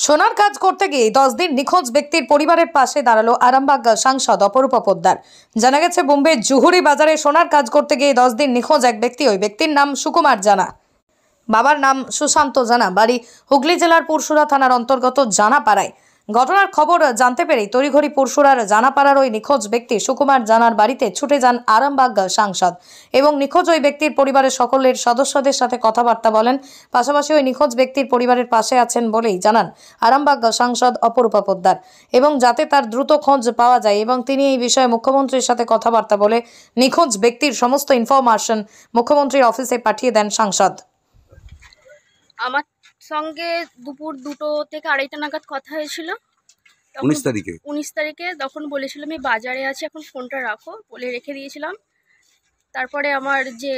সোনার কাজ করতে গিয়ে 10 দিন নিখোঁজ ব্যক্তির পরিবারের পাশে দাঁড়ালো আরামবাগ সাংসদ অপরূপা পোদ্দার। জানা গেছে, বোম্বে জুহুরি বাজারে সোনার কাজ করতে গিয়ে 10 দিন নিখোঁজ এক ব্যক্তি। ওই ব্যক্তির নাম সুকুমার জানা, বাবার নাম সুশান্ত জানা, বাড়ি হুগলি জেলার পুরসুরা থানার অন্তর্গত জানাপাড়ায়। ঘটনার খবর জানতে পেরেই তড়িঘড়ি পুরসুরার জানাপাড়ার ওই নিখোঁজ ব্যক্তি সুকুমার জানার বাড়িতে ছুটে যান আরামবাগ সাংসদ এবং নিখোঁজ ওই ব্যক্তির পরিবারের সকলের সদস্যদের সাথে কথাবার্তা বলেন। পাশাপাশি ওই নিখোঁজ ব্যক্তির পরিবারের পাশে আছেন বলেই জানান আরামবাগ সাংসদ অপরূপা পোদ্দার, এবং যাতে তার দ্রুত খোঁজ পাওয়া যায় এবং তিনি এই বিষয়ে মুখ্যমন্ত্রীর সাথে কথাবার্তা বলে নিখোঁজ ব্যক্তির সমস্ত ইনফরমেশন মুখ্যমন্ত্রীর অফিসে পাঠিয়ে দেন সাংসদ। আমার সঙ্গে দুপুর 2টো থেকে 2:30 নাগাদ কথা হয়েছিল। 19 তারিখে তখন বলেছিল আমি বাজারে আছি, এখন ফোনটা রাখো বলে রেখে দিয়েছিলাম। তারপরে আমার যে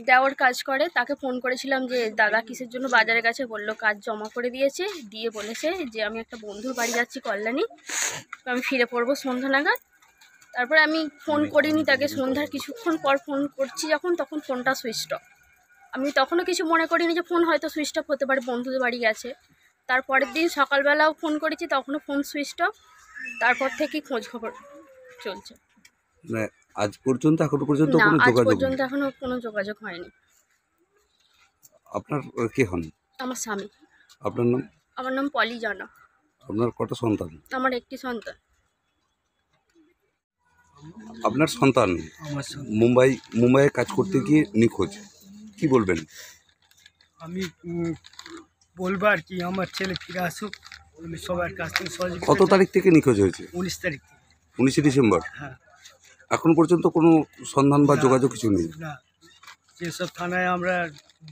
দেওয়ার কাজ করে তাকে ফোন করেছিলাম যে দাদা কিসের জন্য বাজারে গেছে, বললো কাজ জমা করে দিয়েছে, দিয়ে বলেছে যে আমি একটা বন্ধুর বাড়ি যাচ্ছি কল্যাণী, আমি ফিরে পড়বো সন্ধ্যা নাগাদ। তারপরে আমি ফোন করিনি তাকে, সন্ধ্যার কিছুক্ষণ পর ফোন করছি যখন, তখন ফোনটা সুইচ অফ। আমি তখনও কিছু মনে করিনি যে ফোন হয়তো সুইচ অফ হতে পারে, বন্ধুদের বাড়ি গেছে। তারপরের দিন সকালবেলাও ফোন করেছি, তখনও ফোন সুইচ অফ। তারপর থেকেই খোঁজ খবর চলছে। আজ পর্যন্ত এখনো কোনো যোগাযোগ হয়নি। আপনার কে হন? আমার স্বামী। আপনার নাম? আমার নাম পলি জানা। আপনার কটা সন্তান? আমার একটি সন্তান। আপনার সন্তান মুম্বাইয়ে কাজ করতে গিয়ে নিখোঁজ, কি বলবেন? আমি বলবো আর কি, আমার ছেলে ফিরে আসুক, আমি সবার কাছ থেকে সহযোগিতা। কত তারিখ থেকে নিখোঁজ হয়েছে? 19 তারিখ। 19 ডিসেম্বর। হ্যাঁ। এখন পর্যন্ত কোনো সন্ধান বা যোগাযোগ কিছু নেই? না, যেসব থানায় আমরা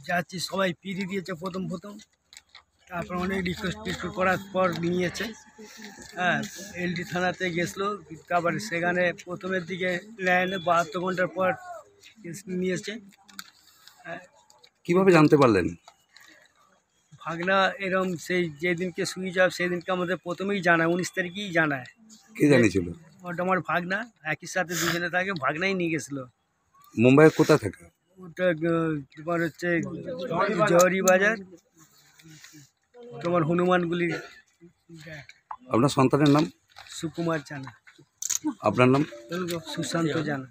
যাচ্ছি সবাই পিড়ি দিয়েছে প্রথম, তারপর অনেক রিকোয়েস্ট করার পর নিয়েছে। হ্যাঁ, এলডি থানাতে গেছিলো, তারপরে সেখানে প্রথমের দিকে লাইনে 72 ঘন্টার পর নিয়েছে। কিভাবে জানতে পারলেন? ভাগনা এরম সেই যেদিনকে সুইচ অফ সেদিনকে আমাদের প্রথমেই জানায়, 19 তারিখেই জানায়। কে জানিয়েছিল? ওটা আমার ভাগনা, একই সাথে দুজনে থাকে, ভাগনাই নিয়ে গেছিলো। মুম্বাইয়ে কোথায় থাকে? ওটা তোমার হচ্ছে জহরি বাজার, তোমার হনুমানগুলি। আপনার সন্তানের নাম? সুকুমার জানা। আপনার নাম? সুশান্ত জানা।